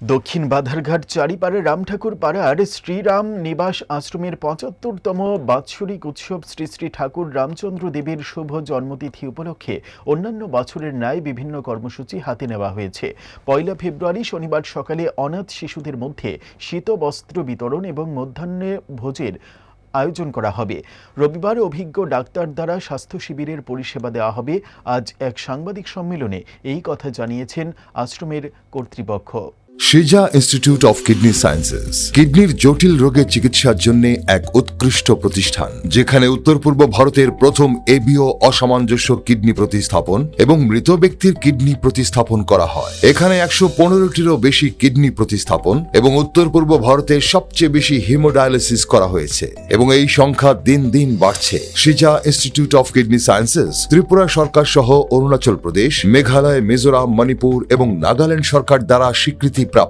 দক্ষিণ বাধারঘাট চারিপাড়ে রামঠাকুর পাড়ার শ্রীরাম নিবাস আশ্রমের ৭৫তম বাৎসরিক উৎসব শ্রী শ্রী ঠাকুর রামচন্দ্র দেবের শুভ জন্মতিথি উপলক্ষে অন্যান্য বছরের ন্যায় বিভিন্ন কর্মসূচি হাতে নেওয়া হয়েছে। ১ ফেব্রুয়ারি শনিবার সকালে অনাথ শিশুদের মধ্যে শীতবস্ত্র বিতরণ এবং মধ্যাহ্নে ভোজের আয়োজন করা হবে। রবিবার অভিজ্ঞ ডাক্তার দ্বারা স্বাস্থ্য শিবিরের পরিষেবা দেওয়া হবে। আজ এক সাংবাদিক সম্মেলনে এই কথা জানিয়েছেন আশ্রমের কর্তৃপক্ষ। সিজা ইনস্টিটিউট অফ কিডনি সায়েন্সেস কিডনির জটিল রোগের চিকিৎসার জন্য এক উৎকৃষ্ট প্রতিষ্ঠান, যেখানে উত্তর পূর্ব ভারতের প্রথম এবিও অসামঞ্জস্য কিডনি প্রতিস্থাপন এবং মৃত ব্যক্তির কিডনি প্রতিস্থাপন করা হয়। এখানে ১১৫টিরও বেশি কিডনি প্রতিস্থাপন এবং উত্তর পূর্ব ভারতের সবচেয়ে বেশি হিমোডায়ালিসিস করা হয়েছে এবং এই সংখ্যা দিন দিন বাড়ছে। সিজা institute of kidney sciences Tripura সরকার সহ অরুণাচল প্রদেশ, মেঘালয়, মিজোরাম, মণিপুর এবং নাগাল্যান্ড সরকার দ্বারা স্বীকৃতি